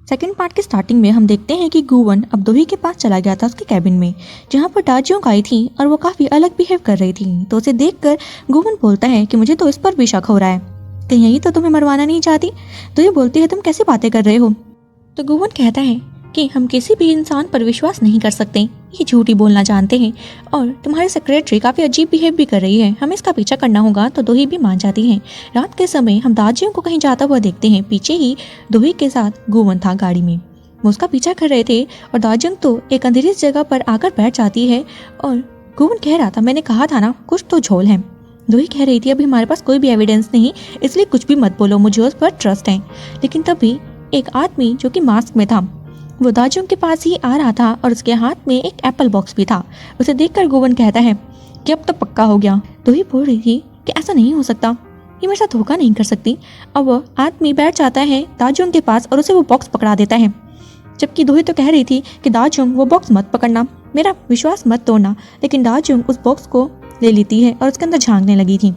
Second part के starting में हम देखते हैं कि गुवन अब दोही के पास चला गया था उसके कैबिन में, जहाँ पर दाजियोंग आई थी और वो काफ़ी अलग बिहेव कर रही थी। तो उसे देखकर गुवन बोलता है कि मुझे तो इस पर भी शक हो रहा है, कहीं यही तो तुम्हें मरवाना नहीं चाहती। तो ये बोलती है तुम कैसी बातें कर रहे हो। तो गुवन कहता है कि हम किसी भी इंसान पर विश्वास नहीं कर सकते, ये झूठी बोलना जानते हैं और तुम्हारी सेक्रेटरी काफ़ी अजीब बिहेव भी कर रही है, हमें इसका पीछा करना होगा। तो दोही भी मान जाती है। रात के समय हम दाजियों को कहीं जाता हुआ देखते हैं। पीछे ही दोही के साथ गुवन था गाड़ी में, वो उसका पीछा कर रहे थे और दाजियोंग तो एक अंधेरी जगह पर आकर बैठ जाती है और गुवन कह रहा था मैंने कहा था ना कुछ तो झोल है। दोही कह रही थी अभी हमारे पास कोई भी एविडेंस नहीं, इसलिए कुछ भी मत बोलो, मुझे उस पर ट्रस्ट है। लेकिन तभी एक आदमी जो कि मास्क में था वो दाजियोंग के पास ही आ रहा था और उसके हाथ में एक एप्पल बॉक्स भी था। उसे देखकर गुवन कहता है कि अब तो पक्का हो गया। दोही बोल रही थी कि ऐसा नहीं हो सकता, ये मेरे साथ धोखा नहीं कर सकती। अब वो आदमी बैठ जाता है दाजियोंग के पास और उसे वो बॉक्स पकड़ा देता है, जबकि दोही तो कह रही थी कि दाजियोंग वो बॉक्स मत पकड़ना, मेरा विश्वास मत तोड़ना। लेकिन दाजियोंग उस बॉक्स को ले लेती है और उसके अंदर झांकने लगी थी।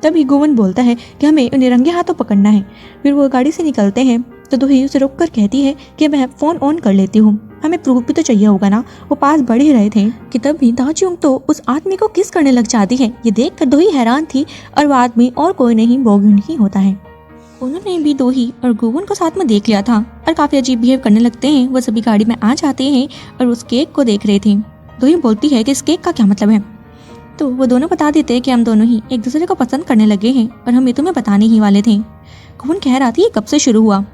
तभी गुवन बोलता है कि हमें उन्हें रंगे हाथों पकड़ना है। फिर वो गाड़ी से निकलते हैं तो दोही उसे रोककर कहती है कि मैं फ़ोन ऑन कर लेती हूँ, हमें प्रूफ भी तो चाहिए होगा ना। वो पास बढ़ ही रहे थे कि तभी दाजियोंग तो उस आदमी को किस करने लग जाती है। ये देखकर दोही हैरान थी और वो आदमी और कोई नहीं बोगुन ही होता है। उन्होंने भी दोही और गुवन को साथ में देख लिया था और काफ़ी अजीब बिहेव करने लगते हैं। वो सभी गाड़ी में आ जाते हैं और उस केक को देख रहे थे। दोही बोलती है कि इस केक का क्या मतलब है। तो वो दोनों बता देते हैं कि हम दोनों ही एक दूसरे को पसंद करने लगे हैं और हम ये तुम्हें बताने ही वाले थे। गुवन कह रहा था ये कब से शुरू हुआ।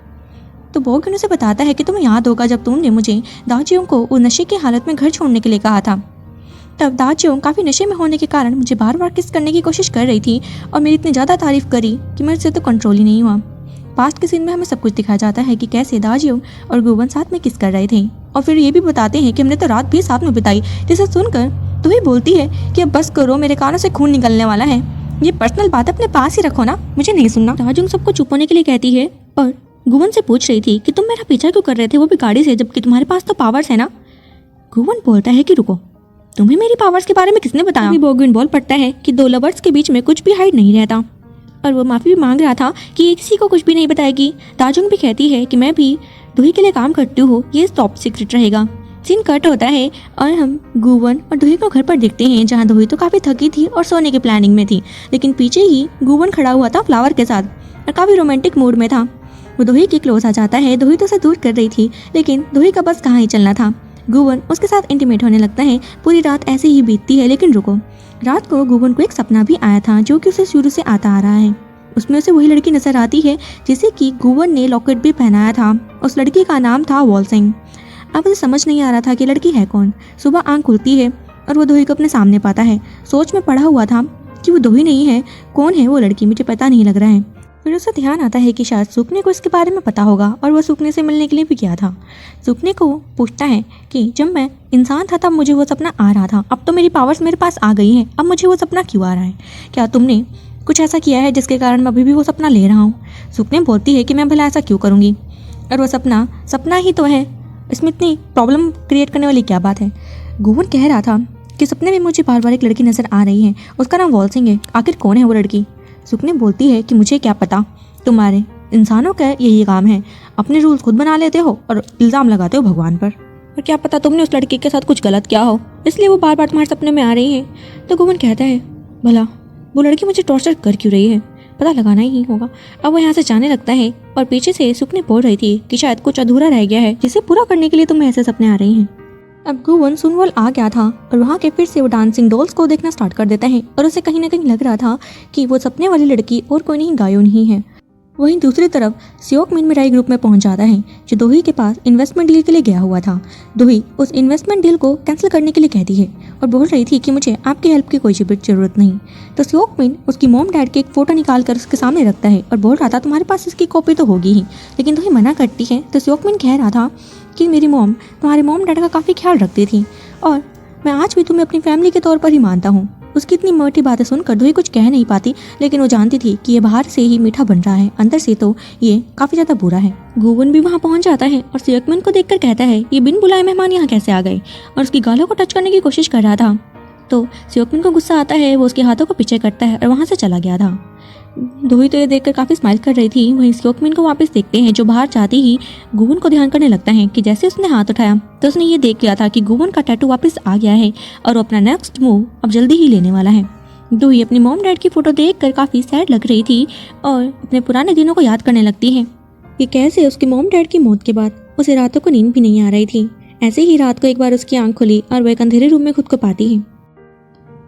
तो बोगुन उसे बताता है कि तुम्हें याद होगा जब तुमने मुझे दाजियोंग को उस नशे की हालत में घर छोड़ने के लिए कहा था, तब दाजियोंग काफ़ी नशे में होने के कारण मुझे बार बार किस करने की कोशिश कर रही थी और मेरी इतनी ज़्यादा तारीफ करी कि मेरे से तो कंट्रोल ही नहीं हुआ। पास्ट के सीन में हमें सब कुछ दिखाया जाता है कि कैसे दाजियोंग और गुवन साथ में किस कर रहे थे और फिर ये भी बताते हैं कि हमने तो रात भी साथ में बिताई। जिसे सुनकर तो ही बोलती है कि अब बस करो, मेरे कानों से खून निकलने वाला है, ये पर्सनल बात अपने पास ही रखो ना, मुझे नहीं सुनना। दाजियोंग सबको चुप होने के लिए कहती है और गुवन से पूछ रही थी कि तुम मेरा पीछा क्यों कर रहे थे, वो भी गाड़ी से, जबकि तुम्हारे पास तो पावर्स है ना। गुवन बोलता है कि रुको, तुम्हें मेरी पावर्स के बारे में किसने बताया। बोगुन बोल पड़ता है कि दो लवर्स के बीच में कुछ भी हाइड नहीं रहता और वो माफ़ी भी मांग रहा था कि ये किसी को कुछ भी नहीं बताएगी। दाजियोंग भी कहती है कि मैं भी दोही के लिए काम करती हूँ, ये टॉप सीक्रेट रहेगा। सीन कट होता है और हम गुवन और दोही को घर पर देखते हैं, जहाँ दोही तो काफ़ी थकी थी और सोने की प्लानिंग में थी, लेकिन पीछे ही गुवन खड़ा हुआ था फ्लावर के साथ और काफ़ी रोमांटिक मूड में था। वो दोही के क्लोज आ जाता है। दोही तो उसे दूर कर रही थी, लेकिन दोही का बस कहाँ ही चलना था। गुवन उसके साथ इंटीमेट होने लगता है। पूरी रात ऐसे ही बीतती है। लेकिन रुको, रात को गुवन को एक सपना भी आया था जो कि उसे शुरू से आता आ रहा है। उसमें उसे वही लड़की नजर आती है जिसे कि गुवन ने लॉकेट भी पहनाया था। उस लड़की का नाम था वॉलसिंग। अब उसे समझ नहीं आ रहा था कि लड़की है कौन। सुबह आंख खुलती है और वो दोही को अपने सामने पाता है। सोच में पड़ा हुआ था कि वो दोही नहीं है, कौन है वो लड़की, मुझे पता नहीं लग रहा है। फिर उसे ध्यान आता है कि शायद सुकने को इसके बारे में पता होगा और वह सुकने से मिलने के लिए भी गया था। सुकने को पूछता है कि जब मैं इंसान था तब मुझे वो सपना आ रहा था, अब तो मेरी पावर्स मेरे पास आ गई हैं, अब मुझे वो सपना क्यों आ रहा है, क्या तुमने कुछ ऐसा किया है जिसके कारण मैं अभी भी वो सपना ले रहा हूँ। सुकने बोलती है कि मैं भला ऐसा क्यों करूँगी, और वो सपना सपना ही तो है, इसमें इतनी प्रॉब्लम क्रिएट करने वाली क्या बात है। गुवन कह रहा था कि सपने में मुझे बार बार एक लड़की नज़र आ रही है, उसका नाम वॉलसिंग है, आखिर कौन है वो लड़की। सुकने बोलती है कि मुझे क्या पता, तुम्हारे इंसानों का यही काम है, अपने रूल्स खुद बना लेते हो और इल्ज़ाम लगाते हो भगवान पर, और क्या पता तुमने उस लड़की के साथ कुछ गलत किया हो, इसलिए वो बार बार तुम्हारे सपने में आ रही है। तो गुवन कहता है भला वो लड़की मुझे टॉर्चर कर क्यों रही है, पता लगाना ही होगा। अब वो यहाँ से जाने लगता है और पीछे से सुकने बोल रही थी कि शायद कुछ अधूरा रह गया है जिसे पूरा करने के लिए तुम्हें ऐसे सपने आ रही हैं। अब गुवन सुनवल आ गया था और वहाँ के फिर से वो डांसिंग डॉल्स को देखना स्टार्ट कर देता है और उसे कहीं ना कहीं लग रहा था कि वो सपने वाली लड़की और कोई नहीं गायो नहीं है। वहीं दूसरी तरफ सियोक मिन मिराई ग्रुप में पहुंच जाता है जो दोही के पास इन्वेस्टमेंट डील के लिए गया हुआ था। दोही उस इन्वेस्टमेंट डील को कैंसिल करने के लिए कहती है और बोल रही थी कि मुझे आपकी हेल्प की कोई ज़रूरत नहीं। तो सियोक मिन उसकी मॉम डैड के एक फ़ोटो निकाल कर उसके सामने रखता है और बोल रहा था तुम्हारे पास इसकी कॉपी तो होगी ही, लेकिन दोही मना करती है। तो सियोक मिन कह रहा था कि मेरी मॉम तुम्हारे मॉम डैड का काफ़ी ख्याल रखती थी और मैं आज भी तुम्हें अपनी फैमिली के तौर पर ही मानता हूँ। उसकी इतनी मोटी बातें सुनकर दोही कुछ कह नहीं पाती, लेकिन वो जानती थी कि ये बाहर से ही मीठा बन रहा है, अंदर से तो ये काफ़ी ज़्यादा बुरा है। गुवन भी वहाँ पहुँच जाता है और सियोकमिन को देखकर कहता है ये बिन बुलाए मेहमान यहाँ कैसे आ गए, और उसकी गालों को टच करने की कोशिश कर रहा था। तो सियोकमिन को गुस्सा आता है, वो उसके हाथों को पीछे करता है और वहाँ से चला गया था। दोही तो ये देखकर काफी स्माइल कर रही थी। वहीं सियोकमिन को वापस देखते हैं जो बाहर जाते ही गुवन को ध्यान करने लगता है कि जैसे उसने हाथ उठाया तो उसने ये देख लिया था कि गुवन का टैटू वापस आ गया है और वो अपना नेक्स्ट मूव अब जल्दी ही लेने वाला है। दोही अपनी मॉम डैड की फोटो देखकर काफी सैड लग रही थी और अपने पुराने दिनों को याद करने लगती है कि कैसे उसकी मॉम डैड की मौत के बाद उसे रातों को नींद भी नहीं आ रही थी। ऐसे ही रात को एक बार उसकी आंख खुली और वह एक अंधेरे रूम में खुद को पाती है।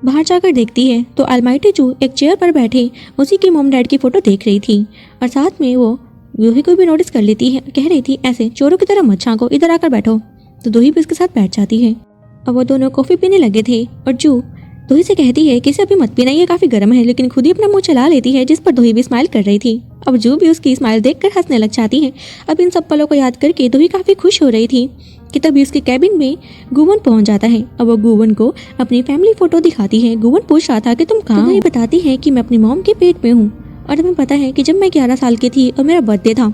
बाहर जाकर देखती है तो अलमाइटी जू एक चेयर पर बैठे उसी की मॉम डैड की फोटो देख रही थी और साथ में वो दोही को भी नोटिस कर लेती है। कह रही थी ऐसे चोरों की तरह मत झांको, इधर आकर बैठो। तो दोही भी उसके साथ बैठ जाती है और वो दोनों कॉफी पीने लगे थे और जू दोही से कहती है कि इसे अभी मत पीना, ये काफी गर्म है, लेकिन खुद ही अपना मुंह चला लेती है जिस पर दोही भी स्माइल कर रही थी। अब जू भी उसकी स्माइल देखकर हंसने लग जाती है। अब इन सब पलों को याद करके दोही काफी खुश हो रही थी कि तभी उसके कैबिन में गुवन पहुंच जाता है। अब वो गुवन को अपनी फैमिली फोटो दिखाती है। गुवन पूछ रहा था कि तुम कहाँ हो? बताती है कि मैं अपनी मॉम के पेट में हूँ और तुम्हें पता है कि जब मैं 11 साल की थी और मेरा बर्थडे था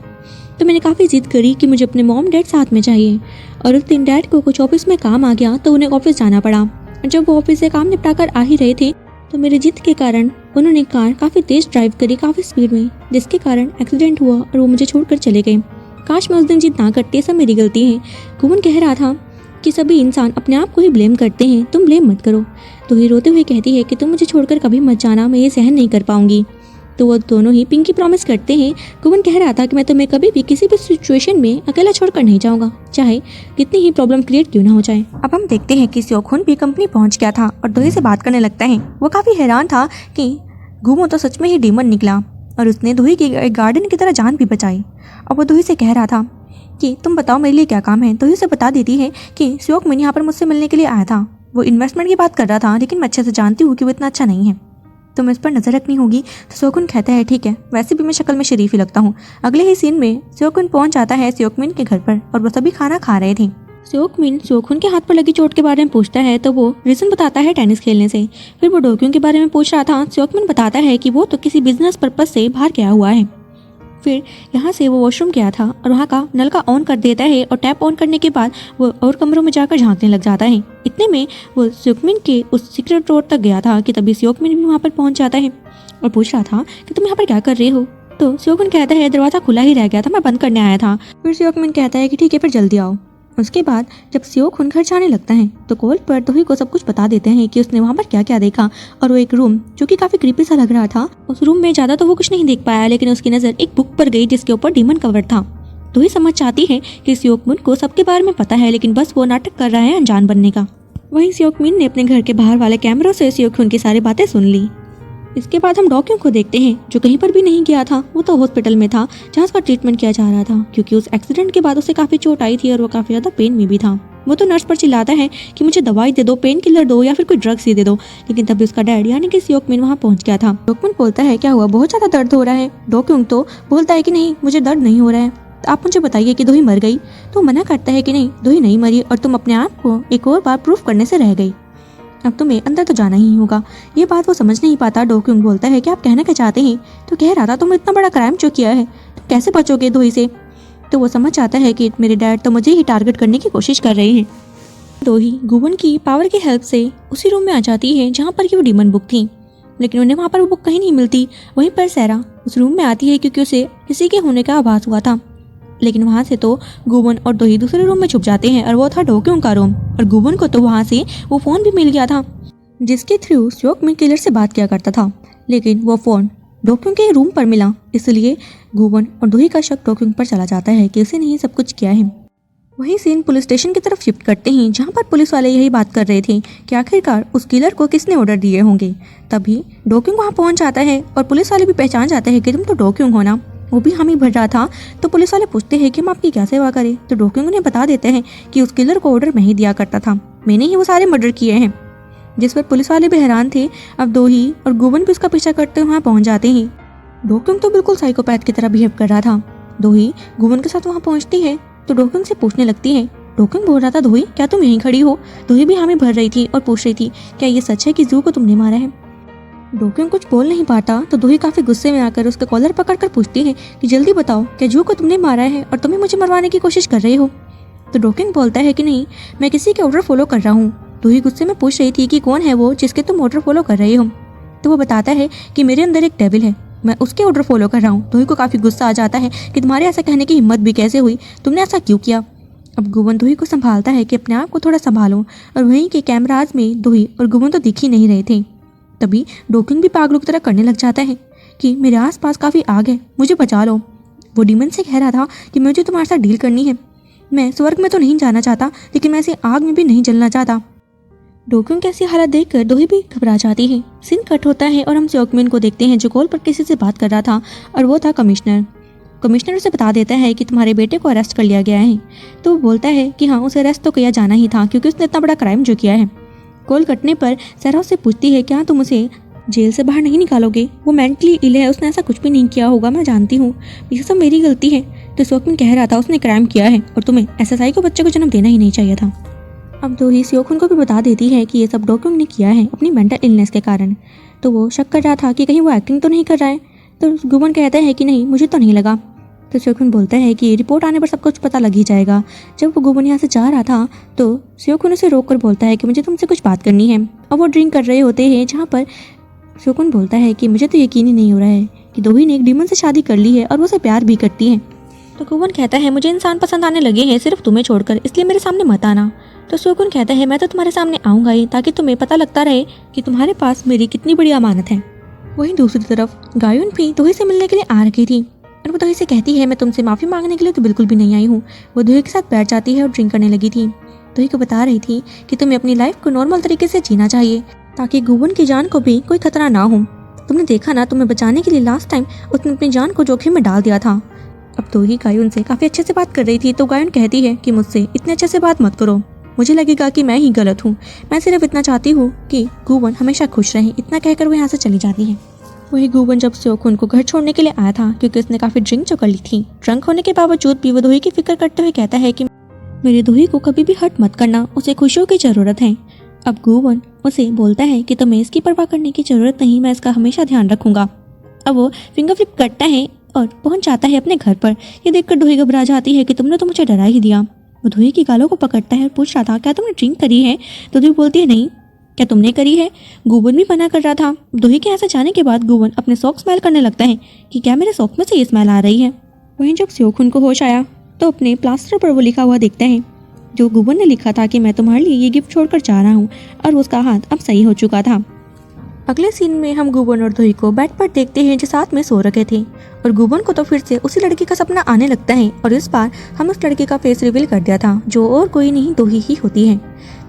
तो मैंने काफ़ी जिद करी कि मुझे अपने मॉम डैड साथ में चाहिए और उस दिन डैड को कुछ ऑफिस में काम आ गया तो उन्हें ऑफिस जाना पड़ा। जब वो ऑफिस से काम निपटा कर आ ही रहे थे तो मेरे जिद के कारण उन्होंने कार काफ़ी तेज ड्राइव करी काफ़ी स्पीड में, जिसके कारण एक्सीडेंट हुआ और वो मुझे छोड़कर चले गए। काश मैं उस दिन जिद ना करती, सब मेरी गलती है। गुवन कह रहा था कि सभी इंसान अपने आप को ही ब्लेम करते हैं, तुम ब्लेम मत करो। तो ही रोते हुए कहती है कि तुम मुझे छोड़कर कभी मत जाना, मैं ये सहन नहीं कर पाऊंगी। तो वो दोनों ही पिंकी प्रॉमिस करते हैं। गुवन कह रहा था कि मैं तुम्हें कभी भी किसी भी सिचुएशन में अकेला छोड़कर नहीं जाऊंगा, चाहे कितनी ही प्रॉब्लम क्रिएट क्यों ना हो जाए। अब हम देखते हैं कि सियोकहुन भी कंपनी पहुंच गया था और दोही से बात करने लगता है। वो काफी हैरान था कि गुवन तो सच में ही डीमन निकला और उसने दोही की एक गार्डन की तरह जान भी बचाई। और वो दोही से कह रहा था कि तुम बताओ मेरे लिए क्या काम है। दोही से बता देती है कि सियोकमिन यहाँ पर मुझसे मिलने के लिए आया था। वो इन्वेस्टमेंट की बात कर रहा था, लेकिन मैं अच्छे से जानती हूँ कि वो इतना अच्छा नहीं है, तुम्हें इस पर नजर रखनी होगी। तो सियोकहुन कहता है ठीक है, वैसे भी मैं शक्ल में शरीफ ही लगता हूँ। अगले ही सीन में सियोकहुन पहुंच जाता है सियोकमिन के घर पर और वो सभी खाना खा रहे थे। सियोकमिन सियोकहुन के हाथ पर लगी चोट के बारे में पूछता है तो वो रीजन बताता है टेनिस खेलने से। फिर वो डोक्यूं के बारे में पूछ रहा था। सियोकमिन बताता है कि वो तो किसी बिजनेस पर्पज से बाहर गया हुआ है। फिर यहाँ से वो वॉशरूम गया था और वहाँ का नल का ऑन कर देता है और टैप ऑन करने के बाद वो और कमरों में जाकर झांकने लग जाता है। इतने में वो सियोकमिन के उस सीक्रेट डोर तक गया था कि तभी सियोकमिन भी वहाँ पर पहुँच जाता है और पूछ रहा था कि तुम यहाँ पर क्या कर रहे हो। तो सियोकहुन कहता है दरवाज़ा खुला ही रह गया था, मैं बंद करने आया था। फिर सियोकमिन कहता है कि ठीक है फिर जल्दी आओ। उसके बाद जब सियोकहुन घर जाने लगता है तो कॉल पर दोही को सब कुछ बता देते हैं कि उसने वहाँ पर क्या क्या देखा। और वो एक रूम जो कि काफी क्रीपी सा लग रहा था, उस रूम में ज्यादा तो वो कुछ नहीं देख पाया, लेकिन उसकी नजर एक बुक पर गई जिसके ऊपर डीमन कवर था। दोही समझ जाती है कि सियोकमुन को सबके बारे में पता है, लेकिन बस वो नाटक कर रहा है अनजान बनने का। वहीं सियोकमिन ने अपने घर के बाहर वाले कैमरों से सियोकहुन की सारी बातें सुन ली। इसके बाद हम डोक्यूं को देखते हैं जो कहीं पर भी नहीं गया था, वो तो हॉस्पिटल में था जहाँ उसका ट्रीटमेंट किया जा रहा था, क्योंकि उस एक्सीडेंट के बाद उसे काफी चोट आई थी और वो काफी ज्यादा पेन में भी था। वो तो नर्स पर चिल्लाता है कि मुझे दवाई दे दो, पेन किलर दो या फिर कोई ड्रग्स ही दे दो, लेकिन तभी उसका डैड यानी कि सियोकमिन वहाँ पहुँच गया था। सियोकमिन बोलता है क्या हुआ, बहुत ज्यादा दर्द हो रहा है। डोक्यूं तो बोलता है कि नहीं मुझे दर्द नहीं हो रहा है, तो आप मुझे बताइए कि दोही मर गई। तो मना करता है कि नहीं दोही नहीं मरी और तुम अपने आप को एक और बार प्रूफ करने से रह गई, अब तुम्हें अंदर तो जाना ही होगा। ये बात वो समझ नहीं पाता। डोक्यूं बोलता है कि आप कहना क्या चाहते हैं। तो कह रहा था तुम इतना बड़ा क्राइम जो किया है तुम कैसे बचोगे दोही से। तो वो समझ आता है कि मेरे डैड तो मुझे ही टारगेट करने की कोशिश कर रहे हैं। दोही गुवन की पावर की हेल्प से उसी रूम में आ जाती है जहाँ पर कि वो डीमन बुक थी, लेकिन उन्हें वहाँ पर वो बुक कहीं नहीं मिलती। वहीं पर सैरा उस रूम में आती है क्योंकि उसे किसी के होने का आभास हुआ था, लेकिन वहाँ से तो गुवन और दोही दूसरे रूम में छुप जाते हैं और वो था डोक्यूं का रूम। और गुवन को तो वहाँ से वो फोन भी मिल गया था जिसके थ्रू सियोकमिन किलर से बात किया करता था, लेकिन वो फोन डोक्यूं के रूम पर मिला, इसलिए गुवन और दोही का शक डोक्यूं पर चला जाता है कि उसने ही सब कुछ किया है। वही सीन पुलिस स्टेशन की तरफ शिफ्ट करते हैं जहाँ पर पुलिस वाले यही बात कर रहे थे कि आखिरकार उस किलर को किसने ऑर्डर दिए होंगे। तभी डोक्यूं वहाँ पहुँच जाता है और पुलिस वाले भी पहचान जाते हैं कि तुम तो डोक्यूं हो ना। वो भी हामी भर रहा था। तो पुलिस वाले पूछते हैं कि हम आपकी क्या सेवा करें। तो डोक्यूं उन्हें बता देते हैं कि उस किलर को ऑर्डर मैं ही दिया करता था, मैंने ही वो सारे मर्डर किए हैं। जिस पर पुलिस वाले भी हैरान थे। अब दोही और गुवन भी उसका पीछा करते वहाँ पहुँच जाते हैं। डोक्यूं तो बिल्कुल साइकोपैथ की तरह बिहेव कर रहा था। दोही गुवन के साथ वहाँ पहुँचती है तो डोक्यूं से पूछने लगती है। डोक्यूं बोल रहा था दोही क्या तुम यहीं खड़ी हो। दोही भी हामी भर रही थी और पूछ रही थी क्या ये सच है कि जू को तुमने मारा है। डोक्यूं कुछ बोल नहीं पाता तो दोही काफी गुस्से में आकर उसका कॉलर पकड़कर पूछती है कि जल्दी बताओ क्या जू को तुमने मारा है और तुम्हें मुझे मरवाने की कोशिश कर रहे हो। तो डोक्यूं बोलता है कि नहीं मैं किसी के ऑर्डर फॉलो कर रहा हूँ। दोही गुस्से में पूछ रही थी कि कौन है वो जिसके तुम ऑर्डर फॉलो कर रहे हो। तो वो बताता है कि मेरे अंदर एक डेविल है मैं उसके ऑर्डर फॉलो कर रहा हूँ। दोही को काफ़ी गुस्सा आ जाता है कि तुम्हारे ऐसा कहने की हिम्मत भी कैसे हुई, तुमने ऐसा क्यों किया। अब गुवन दोही को संभालता है कि अपने आप को थोड़ा संभालो, और वहीं के कैमराज में दोही और गुवन तो दिख ही नहीं रहे थे। तभी डोकिंग भी पागलों की तरह करने लग जाता है कि मेरे आसपास काफ़ी आग है, मुझे बचा लो। वो डीमन से कह रहा था कि मुझे तुम्हारे साथ डील करनी है। मैं स्वर्ग में तो नहीं जाना चाहता, लेकिन मैं ऐसे आग में भी नहीं जलना चाहता। डोकिंग की ऐसी हालत देखकर दोही भी घबरा जाती है। सीन कट होता है और हम सियोकमिन को देखते हैं जो कॉल पर किसी से बात कर रहा था, और वो था कमिश्नर। कमिश्नर उसे बता देता है कि तुम्हारे बेटे को अरेस्ट कर लिया गया है। तो वो बोलता है कि हाँ, उसे अरेस्ट तो किया जाना ही था क्योंकि उसने इतना बड़ा क्राइम जो किया है। कॉल कटने पर सारा उससे पूछती है क्या तुम उसे जेल से बाहर नहीं निकालोगे, वो मेंटली इल है, उसने ऐसा कुछ भी नहीं किया होगा, मैं जानती हूँ, ये सब मेरी गलती है। तो सियोकमिन कह रहा था उसने क्राइम किया है और तुम्हें एसएसआई को बच्चे को जन्म देना ही नहीं चाहिए था। अब दोही सियोकमिन को भी बता देती है कि ये सब डोकिंग ने किया है अपनी मेंटल इलनेस के कारण। तो वो शक कर रहा था कि कहीं वो एक्टिंग तो नहीं कर रहा है। तो गुवन कहता है कि नहीं, मुझे तो नहीं लगा। तो सियोकमिन बोलता है कि रिपोर्ट आने पर सब कुछ पता लग ही जाएगा। जब वो गुवन यहाँ से जा रहा था तो सियोकमिन उसे रोक कर बोलता है कि मुझे तुमसे कुछ बात करनी है। अब वो ड्रिंक कर रहे होते हैं, जहाँ पर सियोकमिन बोलता है कि मुझे तो यकीन ही नहीं हो रहा है कि दोही ने एक डीमन से शादी कर ली है और वो उसे प्यार भी करती है। तो गुवन कहता है मुझे इंसान पसंद आने लगे हैं सिर्फ तुम्हें छोड़कर, इसलिए मेरे सामने मत आना। तो सियोकमिन कहता है मैं तो तुम्हारे सामने आऊँगा ही, ताकि तुम्हें पता लगता रहे कि तुम्हारे पास मेरी कितनी बड़ी अमानत है। वहीं दूसरी तरफ गायुन भी दोही से मिलने के लिए आ रखी थी, और वो दोही से कहती है मैं तुमसे माफ़ी मांगने के लिए तो बिल्कुल भी नहीं आई हूँ। वो दोही के साथ बैठ जाती है और ड्रिंक करने लगी थी। दोही को बता रही थी कि तुम्हें अपनी लाइफ को नॉर्मल तरीके से जीना चाहिए, ताकि गुवन की जान को भी कोई खतरा ना हो। तुमने देखा ना, तुम्हें बचाने के लिए लास्ट टाइम उसने अपनी जान को जोखिम में डाल दिया था। अब दोही गायुन से काफ़ी अच्छे से बात कर रही थी, तो गायुन कहती है कि मुझसे इतने अच्छे से बात मत करो, मुझे लगेगा कि मैं ही गलत हूँ। मैं सिर्फ इतना चाहती हूँ कि गुवन हमेशा खुश रहे। इतना कहकर वो यहाँ से चली जाती है। वही गुवन जब सियोकमिन को घर छोड़ने के लिए आया था, क्योंकि उसने काफ़ी ड्रिंक जो कर ली थी, ड्रंक होने के बावजूद भी वो दोही की फिक्र करते हुए कहता है कि मेरे दोही को कभी भी हर्ट मत करना, उसे खुशियों की ज़रूरत है। अब गुवन उसे बोलता है कि तुम्हें इसकी परवाह करने की ज़रूरत नहीं, मैं इसका हमेशा ध्यान रखूंगा। अब वो फिंगर फ्लिप करता है और पहुंच जाता है अपने घर पर। ये देखकर दोही घबरा जाती है कि तुमने तो मुझे डरा ही दिया। वो दोही की गालों को पकड़ता है और पूछ रहा था क्या तुमने ड्रिंक करी है। तो दोही बोलती है नहीं। क्या तुमने करी है? गुवन भी मना कर रहा था। दोही के ऐसा जाने के बाद गुवन अपने सॉक्स स्मेल करने लगता है कि क्या मेरे सॉक्स में से ये स्मेल आ रही है। वहीं जब सियोकमिन को होश आया तो अपने प्लास्टर पर वो लिखा हुआ देखता है जो गुवन ने लिखा था कि मैं तुम्हारे लिए ये गिफ्ट छोड़कर जा रहा हूँ, और उसका हाथ अब सही हो चुका था। अगले सीन में हम गुवन और दोही को बेड पर देखते हैं जो साथ में सो रखे थे, और गुवन को तो फिर से उसी लड़की का सपना आने लगता है, और इस बार हम उस लड़की का फेस रिवील कर दिया था जो और कोई नहीं दोही ही होती है।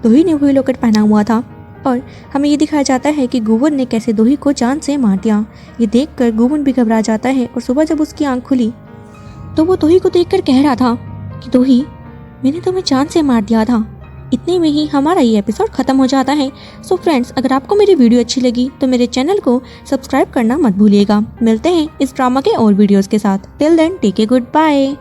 दोही ने वही लॉकेट पहना हुआ था, और हमें ये दिखाया जाता है कि गुवन ने कैसे दोही को जान से मार दिया। ये देखकर गुवन भी घबरा जाता है, और सुबह जब उसकी आंख खुली तो वो दोही को देखकर कह रहा था कि दोही, मैंने तुम्हें जान से मार दिया था। इतने में ही हमारा ये एपिसोड खत्म हो जाता है। सो फ्रेंड्स, अगर आपको मेरी वीडियो अच्छी लगी तो मेरे चैनल को सब्सक्राइब करना मत भूलिएगा। मिलते हैं इस ड्रामा के और वीडियोस के साथ। Till then take a good bye.